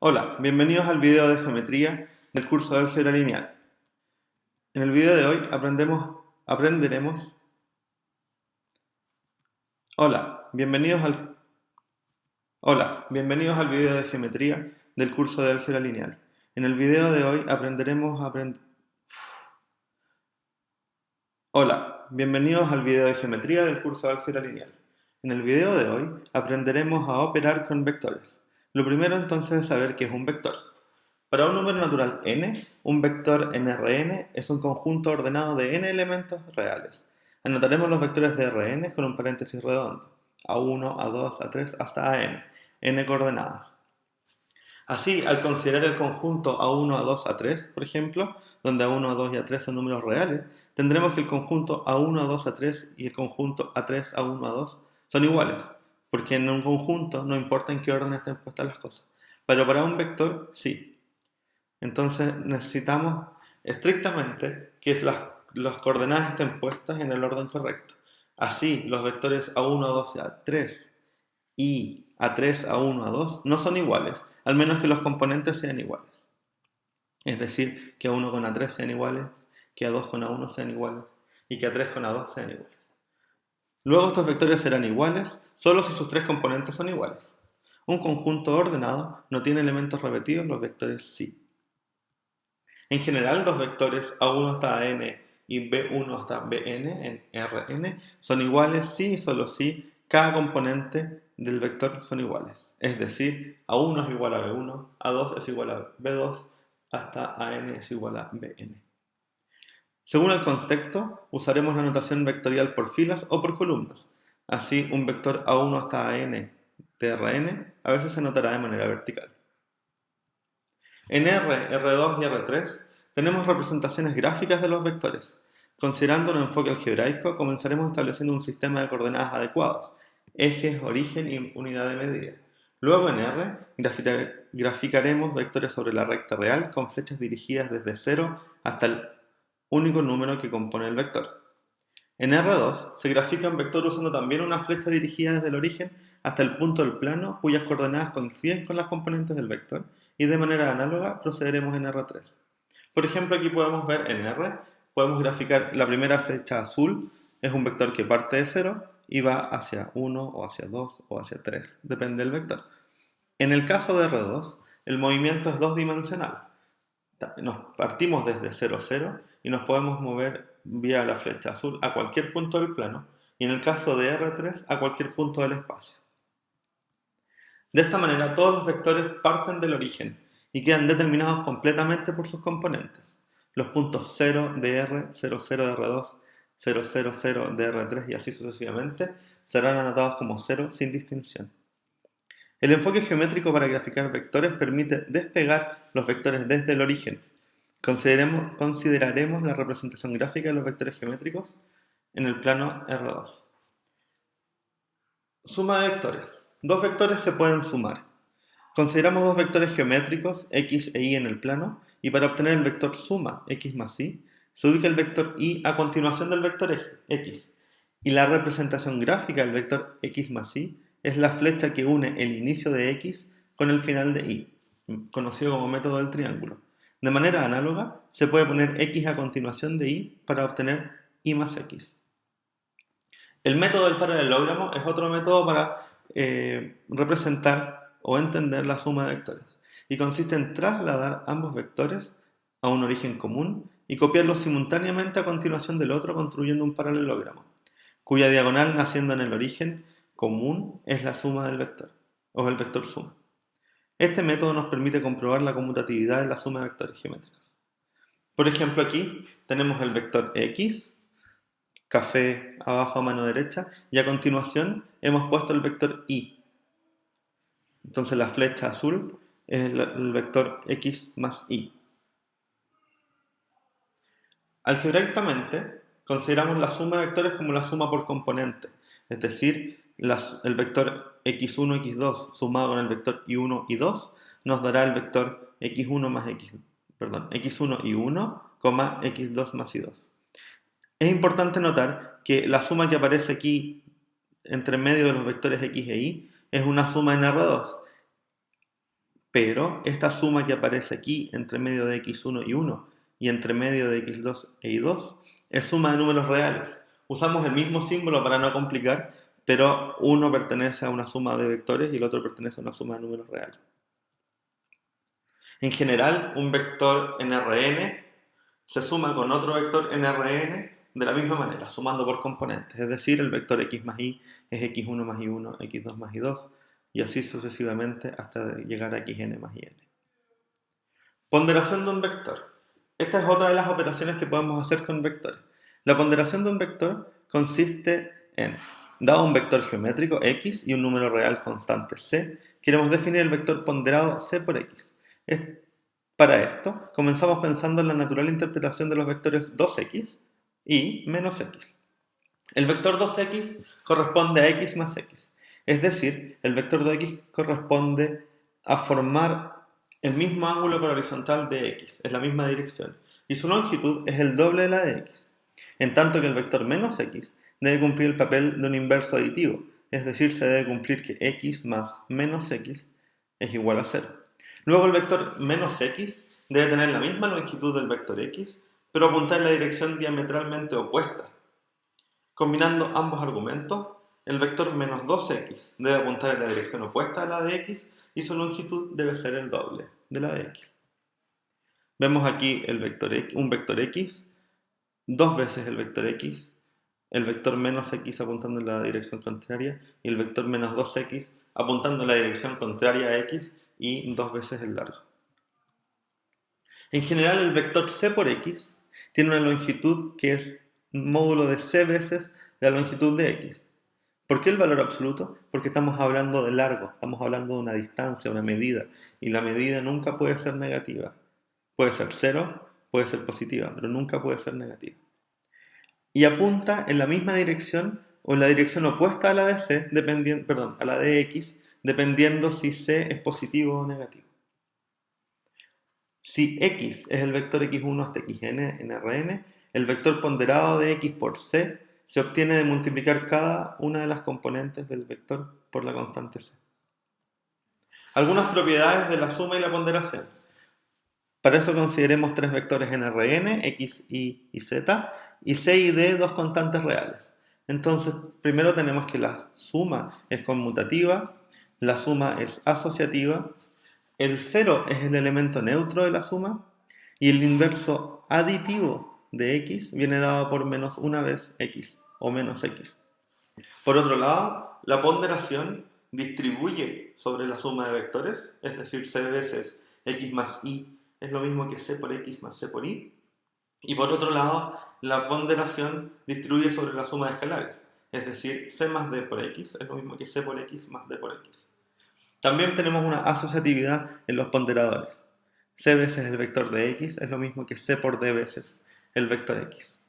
Hola, bienvenidos al video de geometría del curso de álgebra lineal. En el video de hoy aprenderemos. Hola, bienvenidos al video de geometría del curso de álgebra lineal. En el video de hoy Hola, bienvenidos al video de geometría del curso de álgebra lineal. En el video de hoy aprenderemos a operar con vectores. Lo primero entonces es saber qué es un vector. Para un número natural n, un vector nRn es un conjunto ordenado de n elementos reales. Anotaremos los vectores de Rn con un paréntesis redondo, a1, a2, a3 hasta an, n coordenadas. Así, al considerar el conjunto a1, a2, a3, por ejemplo, donde a1, a2 y a3 son números reales, tendremos que el conjunto a1, a2, a3 y el conjunto a3, a1, a2 son iguales, porque en un conjunto no importa en qué orden estén puestas las cosas. Pero para un vector, sí. Entonces necesitamos estrictamente que las coordenadas estén puestas en el orden correcto. Así, los vectores a1, a2 y a3 y a3, a1, a2 no son iguales, al menos que los componentes sean iguales. Es decir, que a1 con a3 sean iguales, que a2 con a1 sean iguales y que a3 con a2 sean iguales. Luego estos vectores serán iguales solo si sus tres componentes son iguales. Un conjunto ordenado no tiene elementos repetidos, los vectores sí. En general, los vectores a1 hasta n y b1 hasta bn en Rn son iguales si y solo si cada componente del vector son iguales. Es decir, a1 es igual a b1, a2 es igual a b2, hasta an es igual a bn. Según el contexto, usaremos la notación vectorial por filas o por columnas. Así, un vector a1 hasta an de Rn a veces se anotará de manera vertical. En R, R2 y R3 tenemos representaciones gráficas de los vectores. Considerando un enfoque algebraico, comenzaremos estableciendo un sistema de coordenadas adecuados, ejes, origen y unidad de medida. Luego en R graficaremos vectores sobre la recta real con flechas dirigidas desde 0 hasta el único número que compone el vector. En R2 se grafica un vector usando también una flecha dirigida desde el origen hasta el punto del plano cuyas coordenadas coinciden con las componentes del vector, y de manera análoga procederemos en R3. Por ejemplo, aquí podemos ver en R, podemos graficar la primera flecha azul, es un vector que parte de 0 y va hacia 1 o hacia 2 o hacia 3, depende del vector. En el caso de R2, el movimiento es dos dimensional. Nos partimos desde 0, 0 y nos podemos mover vía la flecha azul a cualquier punto del plano, y en el caso de R3 a cualquier punto del espacio. De esta manera todos los vectores parten del origen y quedan determinados completamente por sus componentes. Los puntos 0 de R, 0, 0 de R2, 0, 0, 0 de R3 y así sucesivamente serán anotados como 0 sin distinción. El enfoque geométrico para graficar vectores permite despegar los vectores desde el origen. Consideraremos la representación gráfica de los vectores geométricos en el plano R2. Suma de vectores. Dos vectores se pueden sumar. Consideramos dos vectores geométricos, x e y en el plano, y para obtener el vector suma, x más y, se ubica el vector y a continuación del vector x, y la representación gráfica del vector x más y es la flecha que une el inicio de x con el final de y, conocido como método del triángulo. De manera análoga, se puede poner x a continuación de y para obtener y más x. El método del paralelogramo es otro método para representar o entender la suma de vectores, y consiste en trasladar ambos vectores a un origen común y copiarlos simultáneamente a continuación del otro construyendo un paralelogramo, cuya diagonal naciendo en el origen común es la suma del vector, o el vector suma. Este método nos permite comprobar la conmutatividad de la suma de vectores geométricos. Por ejemplo, aquí tenemos el vector x, café abajo a mano derecha, y a continuación hemos puesto el vector y. Entonces la flecha azul es el vector x más y. Algebraicamente, consideramos la suma de vectores como la suma por componente, es decir, el vector x1, x2 sumado con el vector y1, y2 nos dará el vector x1 más x1 y 1, x2 más y2. Es importante notar que la suma que aparece aquí entre medio de los vectores x e y es una suma en R2, pero esta suma que aparece aquí entre medio de x1 y 1 y entre medio de x2 e y2 es suma de números reales. Usamos el mismo símbolo para no complicar, pero uno pertenece a una suma de vectores y el otro pertenece a una suma de números reales. En general, un vector en Rn se suma con otro vector en Rn de la misma manera, sumando por componentes. Es decir, el vector x más y es x1 más y1, x2 más y2, y así sucesivamente hasta llegar a xn más yn. Ponderación de un vector. Esta es otra de las operaciones que podemos hacer con vectores. La ponderación de un vector consiste en, dado un vector geométrico x y un número real constante c, queremos definir el vector ponderado c por x. Para esto, comenzamos pensando en la natural interpretación de los vectores 2x y menos x. El vector 2x corresponde a x más x, es decir, el vector de x corresponde a formar el mismo ángulo con la horizontal de x, es la misma dirección, y su longitud es el doble de la de x, en tanto que el vector menos x debe cumplir el papel de un inverso aditivo, es decir, se debe cumplir que x más menos x es igual a 0. Luego el vector menos x debe tener la misma longitud del vector x, pero apuntar en la dirección diametralmente opuesta. Combinando ambos argumentos, el vector menos 2x debe apuntar en la dirección opuesta a la de x y su longitud debe ser el doble de la de x. Vemos aquí un vector x, dos veces el vector menos x apuntando en la dirección contraria y el vector menos 2x apuntando en la dirección contraria a x y dos veces el largo. En general, el vector c por x tiene una longitud que es módulo de c veces la longitud de x. ¿Por qué el valor absoluto? Porque estamos hablando de largo, estamos hablando de una distancia, una medida, y la medida nunca puede ser negativa. Puede ser 0, puede ser positiva, pero nunca puede ser negativa. Y apunta en la misma dirección o en la dirección opuesta a la de c, a la de x, dependiendo si c es positivo o negativo. Si x es el vector x1 hasta xn en Rn, el vector ponderado de x por c se obtiene de multiplicar cada una de las componentes del vector por la constante c. Algunas propiedades de la suma y la ponderación. Para eso consideremos tres vectores en Rn, x, y z, y c y d dos constantes reales. Entonces, primero tenemos que la suma es conmutativa, la suma es asociativa, el 0 es el elemento neutro de la suma y el inverso aditivo de x viene dado por menos una vez x o menos x. Por otro lado, la ponderación distribuye sobre la suma de vectores, es decir, c veces x más y es lo mismo que c por x más c por y. Y por otro lado, la ponderación distribuye sobre la suma de escalares, es decir, c más d por x es lo mismo que c por x más d por x. También tenemos una asociatividad en los ponderadores. C veces el vector de x es lo mismo que c por d veces el vector x.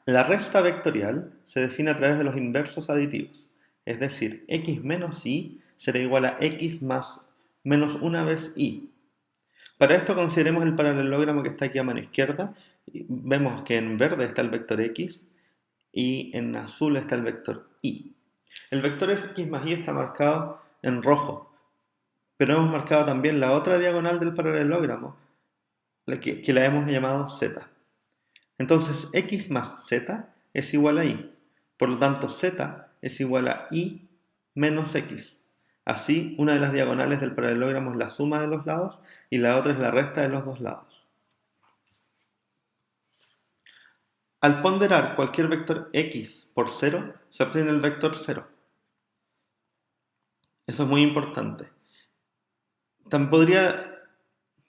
La resta vectorial se define a través de los inversos aditivos, es decir, x menos y será igual a x más menos una vez y. Para esto consideremos el paralelogramo que está aquí a mano izquierda. Vemos que en verde está el vector x y en azul está el vector y. El vector x más y está marcado en rojo, pero hemos marcado también la otra diagonal del paralelogramo, que la hemos llamado z. Entonces x más z es igual a y, por lo tanto z es igual a y menos x. Así, una de las diagonales del paralelogramo es la suma de los lados y la otra es la resta de los dos lados. Al ponderar cualquier vector x por 0, se obtiene el vector 0. Eso es muy importante. También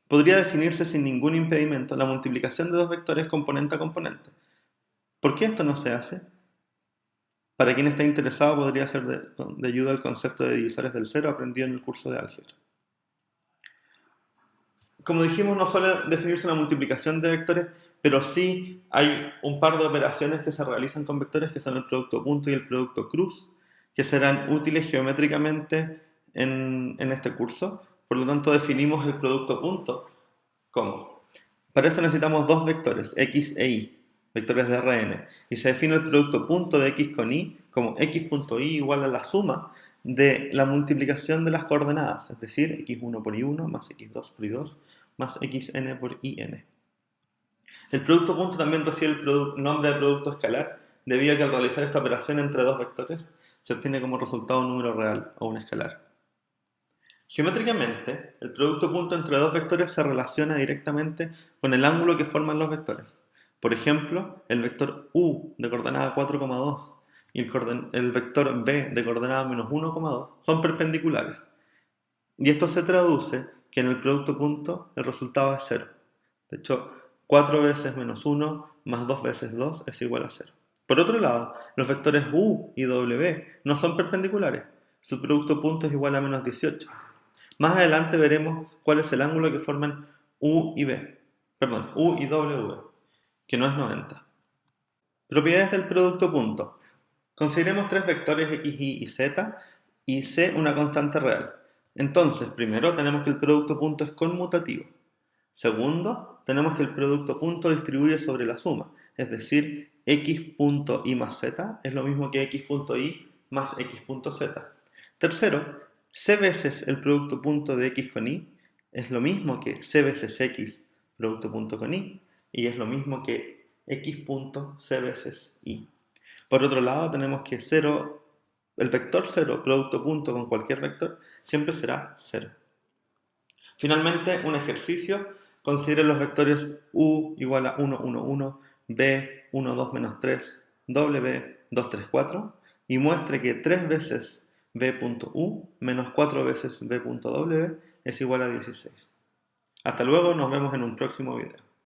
podría definirse sin ningún impedimento la multiplicación de dos vectores componente a componente. ¿Por qué esto no se hace? Para quien está interesado podría ser de ayuda el concepto de divisores del cero aprendido en el curso de álgebra. Como dijimos, no suele definirse la multiplicación de vectores, pero sí hay un par de operaciones que se realizan con vectores que son el producto punto y el producto cruz, que serán útiles geométricamente en este curso. Por lo tanto, definimos el producto punto como. Para esto necesitamos dos vectores, x e y, vectores de Rn, y se define el producto punto de x con y como x.y igual a la suma de la multiplicación de las coordenadas, es decir, x1 por y1 más x2 por y2 más xn por in. El producto punto también recibe el nombre de producto escalar, debido a que al realizar esta operación entre dos vectores, se obtiene como resultado un número real o un escalar. Geométricamente, el producto punto entre dos vectores se relaciona directamente con el ángulo que forman los vectores. Por ejemplo, el vector u de coordenada 4,2 y el vector b de coordenada menos 1,2 son perpendiculares. Y esto se traduce que en el producto punto el resultado es 0. De hecho, 4 veces menos 1 más 2 veces 2 es igual a 0. Por otro lado, los vectores u y w no son perpendiculares. Su producto punto es igual a menos 18. Más adelante veremos cuál es el ángulo que forman u y w, que no es 90. Propiedades del producto punto. Consideremos tres vectores x, y z y c una constante real. Entonces, primero tenemos que el producto punto es conmutativo. Segundo, tenemos que el producto punto distribuye sobre la suma, es decir, x.y más z es lo mismo que x.y más x.z. Tercero, c veces el producto punto de x con y es lo mismo que c veces x producto punto con y es lo mismo que x punto c veces y. Por otro lado, tenemos que el vector 0 producto punto con cualquier vector siempre será 0. Finalmente, un ejercicio. Considere los vectores u igual a 1, 1, 1, b, 1, 2, menos 3, w, 2, 3, 4 y muestre que 3 veces b.u menos 4 veces b.w es igual a 16. Hasta luego, nos vemos en un próximo video.